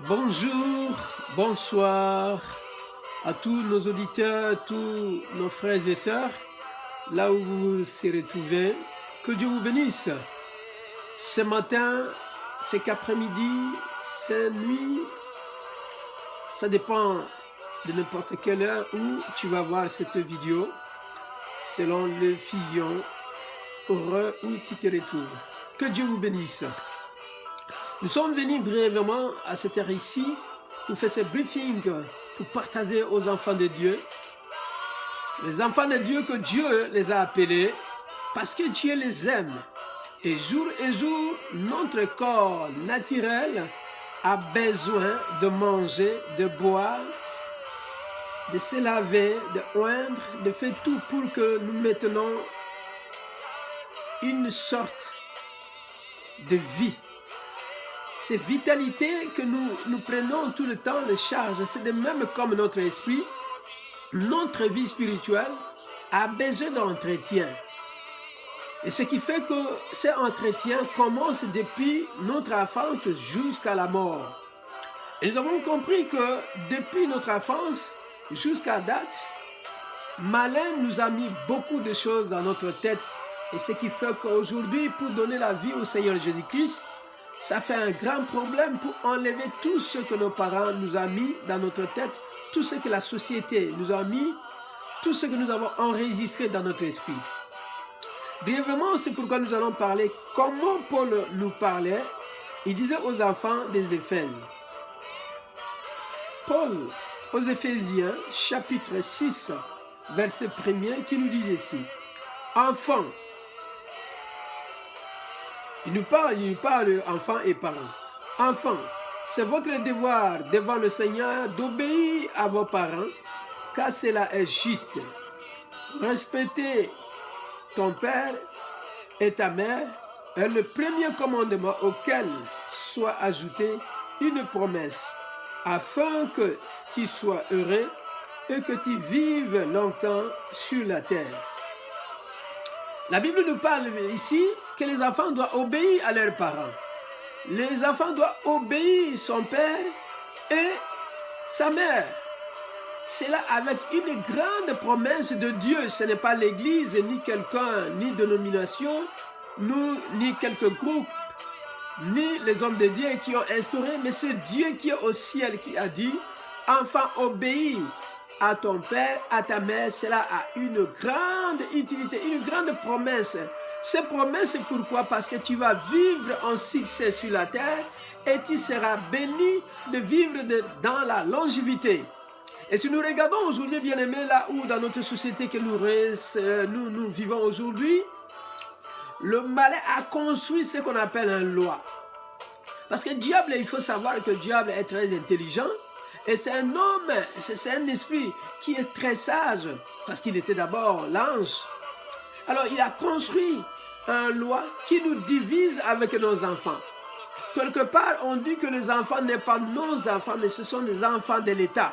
Bonjour, bonsoir à tous nos auditeurs, tous nos frères et sœurs, là où vous vous serez trouvés. Que Dieu vous bénisse. Ce matin, cet après-midi, cette nuit, ça dépend de n'importe quelle heure où tu vas voir cette vidéo, selon le fusion, heure où tu te retrouves. Que Dieu vous bénisse. Nous sommes venus brièvement à cette heure ici pour faire ce briefing, pour partager aux enfants de Dieu. Les enfants de Dieu que Dieu les a appelés parce que Dieu les aime. Et jour, notre corps naturel a besoin de manger, de boire, de se laver, de oindre, de faire tout pour que nous maintenons une sorte de vie. Cette vitalité que nous prenons tout le temps de charge, c'est de même comme notre esprit, notre vie spirituelle a besoin d'entretien. Et ce qui fait que cet entretien commence depuis notre enfance jusqu'à la mort. Et nous avons compris que depuis notre enfance jusqu'à date, Malin nous a mis beaucoup de choses dans notre tête. Et ce qui fait qu'aujourd'hui, pour donner la vie au Seigneur Jésus-Christ, ça fait un grand problème pour enlever tout ce que nos parents nous ont mis dans notre tête, tout ce que la société nous a mis, tout ce que nous avons enregistré dans notre esprit. Brièvement, c'est pourquoi nous allons parler comment Paul nous parlait. Il disait aux enfants des Éphésiens. Paul, aux Éphésiens, chapitre 6, verset 1er, qui nous dit ici, « Enfants ». Il nous parle enfants et parents. Enfants, c'est votre devoir devant le Seigneur d'obéir à vos parents, car cela est juste. Respectez ton père et ta mère est le premier commandement auquel soit ajoutée une promesse, afin que tu sois heureux et que tu vives longtemps sur la terre. La Bible nous parle ici que les enfants doivent obéir à leurs parents. Les enfants doivent obéir son père et sa mère. C'est là avec une grande promesse de Dieu. Ce n'est pas l'Église, ni quelqu'un, ni dénomination, ni quelques groupes, ni les hommes de Dieu qui ont instauré, mais c'est Dieu qui est au ciel qui a dit, « Enfant, obéis à ton père, à ta mère. » Cela a une grande utilité, une grande promesse. Cette promesse, c'est pourquoi? Parce que tu vas vivre en succès sur la terre et tu seras béni de vivre dans la longévité. Et si nous regardons aujourd'hui, bien aimés, là où dans notre société que nous vivons aujourd'hui, le malin a construit ce qu'on appelle une loi. Parce que le diable, il faut savoir que le diable est très intelligent. Et c'est un homme, c'est un esprit qui est très sage, parce qu'il était d'abord l'ange. Alors il a construit une loi qui nous divise avec nos enfants. Quelque part, on dit que les enfants ne sont pas nos enfants, mais ce sont les enfants de l'État.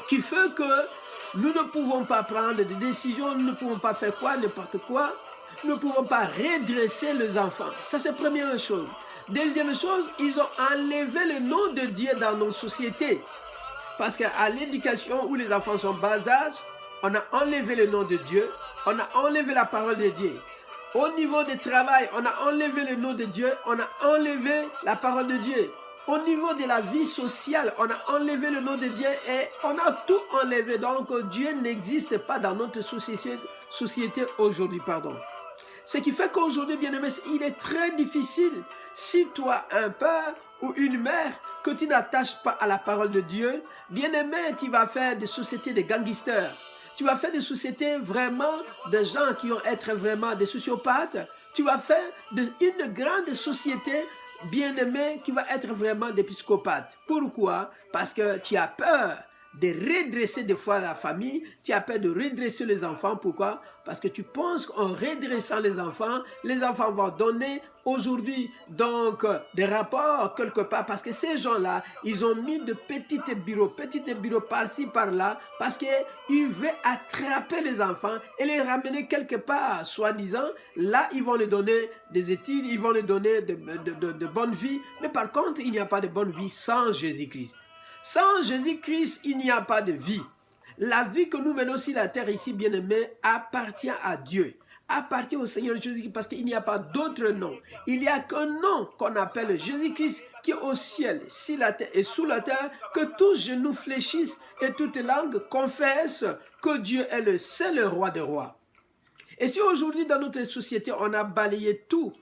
Qui fait que nous ne pouvons pas prendre des décisions, nous ne pouvons pas faire quoi, n'importe quoi. Nous ne pouvons pas redresser les enfants. Ça, c'est la première chose. Deuxième chose, ils ont enlevé le nom de Dieu dans nos sociétés. Parce qu'à l'éducation où les enfants sont bas âge, on a enlevé le nom de Dieu, on a enlevé la parole de Dieu. Au niveau du travail, on a enlevé le nom de Dieu, on a enlevé la parole de Dieu. Au niveau de la vie sociale, on a enlevé le nom de Dieu et on a tout enlevé. Donc Dieu n'existe pas dans notre société aujourd'hui, pardon. Ce qui fait qu'aujourd'hui, bien aimé, il est très difficile, si toi, un père ou une mère, que tu n'attaches pas à la parole de Dieu, bien aimé, tu vas faire des sociétés de gangsters. Tu vas faire des sociétés vraiment de gens qui vont être vraiment des sociopathes. Tu vas faire une grande société, bien aimé, qui va être vraiment des psychopathes. Pourquoi? Parce que tu as peur de redresser des fois la famille, tu as peur de redresser les enfants. Pourquoi? Parce que tu penses qu'en redressant les enfants vont donner aujourd'hui donc des rapports quelque part, parce que ces gens-là, ils ont mis de petits bureaux par-ci, par-là, parce qu'ils veulent attraper les enfants et les ramener quelque part, soi-disant. Là, ils vont les donner des études, ils vont les donner de bonnes vies, mais par contre, il n'y a pas de bonne vie sans Jésus-Christ. Sans Jésus-Christ, il n'y a pas de vie. La vie que nous menons sur la terre ici, bien-aimés, appartient à Dieu, appartient au Seigneur Jésus-Christ, parce qu'il n'y a pas d'autre nom. Il n'y a qu'un nom qu'on appelle Jésus-Christ, qui est au ciel, sur la terre et sous la terre, que tous genoux fléchissent et toute langue confesse que Dieu est le seul roi des rois. Et si aujourd'hui dans notre société, on a balayé tout,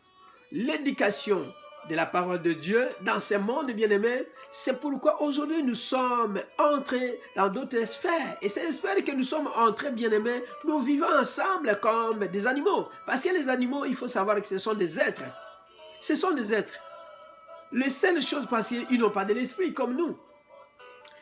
l'éducation de la parole de Dieu dans ce monde, bien-aimés, c'est pourquoi aujourd'hui nous sommes entrés dans d'autres sphères. Et ces sphères que nous sommes entrés, bien-aimés, nous vivons ensemble comme des animaux. Parce que les animaux, il faut savoir que ce sont des êtres. Ce sont des êtres. Les seules choses, parce qu'ils n'ont pas de l'esprit comme nous.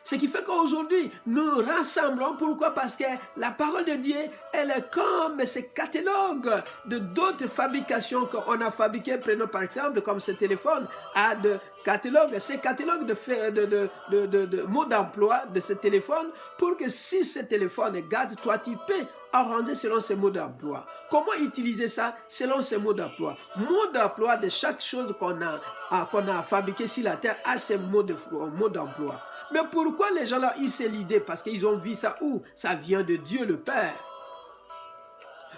Ce qui fait qu'aujourd'hui, nous rassemblons. Pourquoi? Parce que la parole de Dieu, elle est comme ce catalogue de d'autres fabrications qu'on a fabriquées. Prenons par exemple, comme ce téléphone a de catalogue, ces catalogues de mots d'emploi de ce téléphone, pour que si ce téléphone est gâte, toi tu peux arranger selon ces mots d'emploi. Comment utiliser ça? Selon ces mots d'emploi. Mots d'emploi de chaque chose qu'on a fabriqué sur la terre a ces mots d'emploi. Mais pourquoi les gens là, ils se l'idée? Parce qu'ils ont vu ça où? Ça vient de Dieu le Père.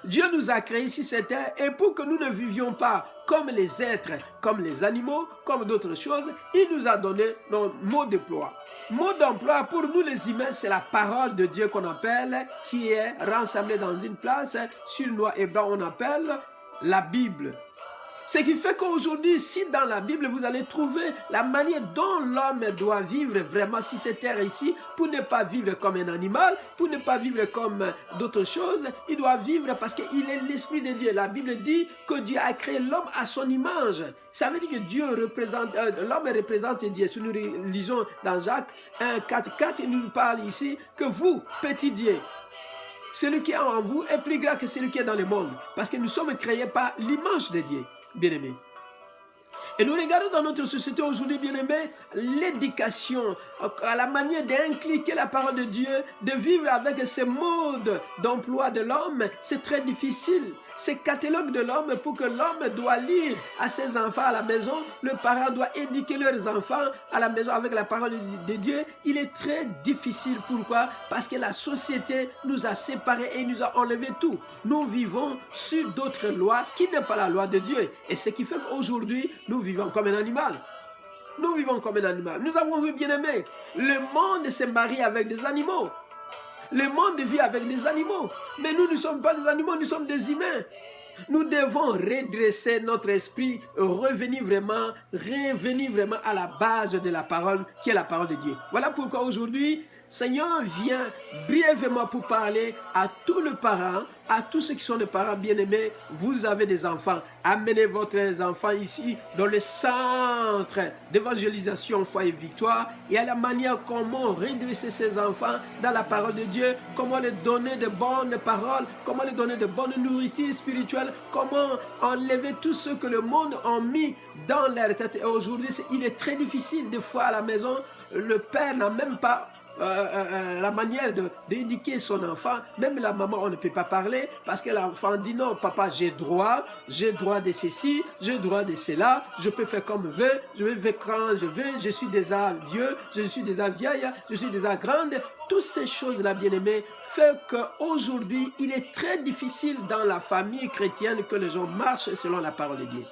Dieu nous a créés sur cette terre, et pour que nous ne vivions pas comme les êtres, comme les animaux, comme d'autres choses, il nous a donné nos mots d'emploi. Mot d'emploi pour nous les humains, c'est la parole de Dieu qu'on appelle, qui est rassemblée dans une place. Sur le noir et blanc, on appelle la Bible. Ce qui fait qu'aujourd'hui, si dans la Bible, vous allez trouver la manière dont l'homme doit vivre vraiment sur cette terre ici, pour ne pas vivre comme un animal, pour ne pas vivre comme d'autres choses, il doit vivre parce qu'il est l'Esprit de Dieu. La Bible dit que Dieu a créé l'homme à son image. Ça veut dire que Dieu représente, l'homme représente Dieu. Si nous lisons dans Jacques 1, 4, 4, il nous parle ici que vous, petit Dieu, celui qui est en vous est plus grand que celui qui est dans le monde. Parce que nous sommes créés par l'image de Dieu. Bien-aimés. Et nous regardons dans notre société aujourd'hui, bien-aimés, l'éducation, à la manière d'inculquer la parole de Dieu, de vivre avec ces modes d'emploi de l'homme, c'est très difficile. Ces catalogues de l'homme, pour que l'homme doit lire à ses enfants à la maison, le parent doit éduquer leurs enfants à la maison avec la parole de Dieu, il est très difficile. Pourquoi? Parce que la société nous a séparés et nous a enlevé tout. Nous vivons sur d'autres lois qui n'est pas la loi de Dieu. Et ce qui fait qu'aujourd'hui, nous vivons comme un animal. Nous vivons comme un animal. Nous avons vu, bien aimé, le monde se marie avec des animaux. Le monde vit avec des animaux. Mais nous ne sommes pas des animaux, nous sommes des humains. Nous devons redresser notre esprit, revenir vraiment à la base de la parole, qui est la parole de Dieu. Voilà pourquoi aujourd'hui, Seigneur vient brièvement pour parler à tous les parents, à tous ceux qui sont des parents bien-aimés. Vous avez des enfants, amenez votre enfant ici dans le centre d'évangélisation Foi et Victoire. Et à la manière comment redresser ses enfants dans la parole de Dieu, comment leur donner de bonnes paroles, comment leur donner de bonnes nourritures spirituelles, comment enlever tout ce que le monde a mis dans leur tête. Et aujourd'hui, il est très difficile des fois à la maison, le père n'a même pas la manière d'éduquer son enfant. Même la maman, on ne peut pas parler parce que l'enfant dit non, papa, j'ai droit de ceci, j'ai droit de cela, je peux faire comme je veux, je vais faire quand je veux, je suis déjà vieux, je suis déjà vieille, je suis déjà grande. Toutes ces choses-là, bien-aimés, fait qu'aujourd'hui, il est très difficile dans la famille chrétienne que les gens marchent selon la parole de Dieu.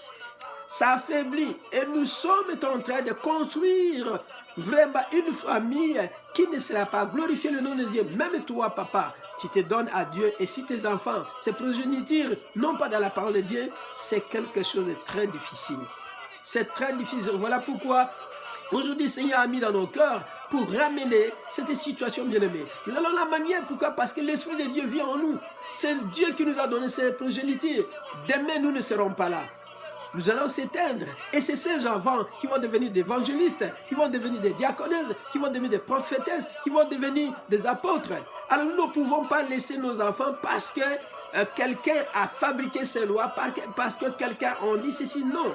Ça affaiblit et nous sommes en train de construire vraiment une famille qui ne sera pas glorifier le nom de Dieu. Même toi, papa, tu te donnes à Dieu. Et si tes enfants, ces progénitures, non pas dans la parole de Dieu, c'est quelque chose de très difficile. C'est très difficile. Voilà pourquoi aujourd'hui, le Seigneur a mis dans nos cœurs pour ramener cette situation bien-aimée. Nous allons la manière, pourquoi? Parce que l'Esprit de Dieu vit en nous. C'est Dieu qui nous a donné ces progénitures. Demain, nous ne serons pas là. nous allons s'éteindre. Et c'est ces enfants qui vont devenir des évangélistes, qui vont devenir des diaconesses, qui vont devenir des prophétesses, qui vont devenir des apôtres. Alors nous ne pouvons pas laisser nos enfants parce que quelqu'un a fabriqué ces lois, parce que quelqu'un a dit ceci. Non.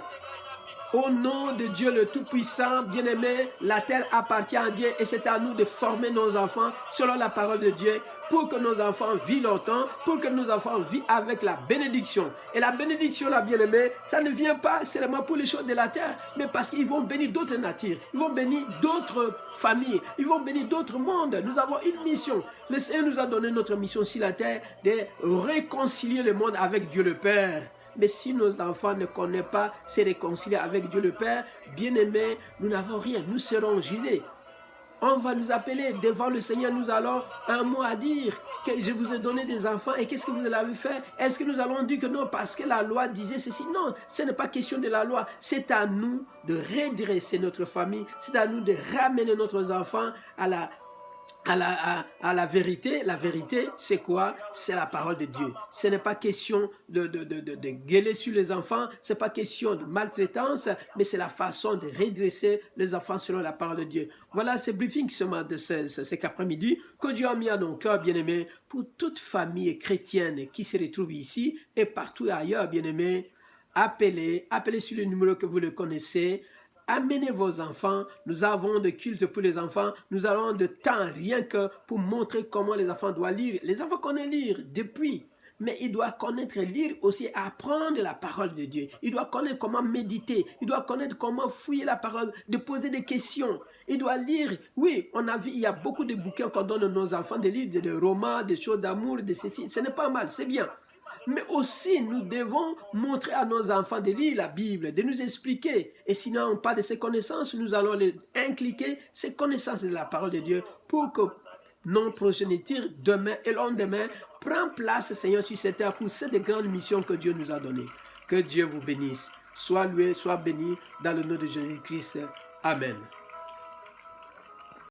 Au nom de Dieu le Tout-Puissant, bien-aimé, la terre appartient à Dieu et c'est à nous de former nos enfants selon la parole de Dieu pour que nos enfants vivent longtemps, pour que nos enfants vivent avec la bénédiction. Et la bénédiction, la bien-aimée, ça ne vient pas seulement pour les choses de la terre, mais parce qu'ils vont bénir d'autres natures, ils vont bénir d'autres familles, ils vont bénir d'autres mondes. Nous avons une mission. Le Seigneur nous a donné notre mission sur la terre de réconcilier le monde avec Dieu le Père. Mais si nos enfants ne connaissent pas se réconcilier avec Dieu le Père, bien-aimés, nous n'avons rien, nous serons jugés. On va nous appeler devant le Seigneur, nous allons un mot à dire, que je vous ai donné des enfants et qu'est-ce que vous avez fait? Est-ce que nous allons dire que non, parce que la loi disait ceci? Non, ce n'est pas question de la loi, c'est à nous de redresser notre famille, c'est à nous de ramener nos enfants à la vérité. La vérité, c'est quoi? C'est la parole de Dieu. Ce n'est pas question de gueuler sur les enfants, ce n'est pas question de maltraitance, mais c'est la façon de redresser les enfants selon la parole de Dieu. Voilà ce briefing de cet après-midi que Dieu a mis à nos cœurs, bien-aimés, pour toute famille chrétienne qui se retrouve ici et partout ailleurs, bien-aimés. Appelez sur le numéro que vous le connaissez. Amenez vos enfants, nous avons de culte pour les enfants, nous avons de temps rien que pour montrer comment les enfants doivent lire. Les enfants connaissent lire depuis, mais ils doivent connaître lire aussi, apprendre la parole de Dieu. Ils doivent connaître comment méditer, ils doivent connaître comment fouiller la parole, de poser des questions. Ils doivent lire. Oui, on a vu, il y a beaucoup de bouquins qu'on donne à nos enfants de lire, des romans, des choses d'amour, de ceci. Ce n'est pas mal, c'est bien. Mais aussi, nous devons montrer à nos enfants de lire la Bible, de nous expliquer. Et sinon, pas de ces connaissances, nous allons les inculquer, ces connaissances de la parole de Dieu, pour que nos progénitures, demain et lendemain, prennent place, Seigneur, sur cette terre pour cette grande mission que Dieu nous a donnée. Que Dieu vous bénisse. Sois loué, sois béni, dans le nom de Jésus-Christ. Amen.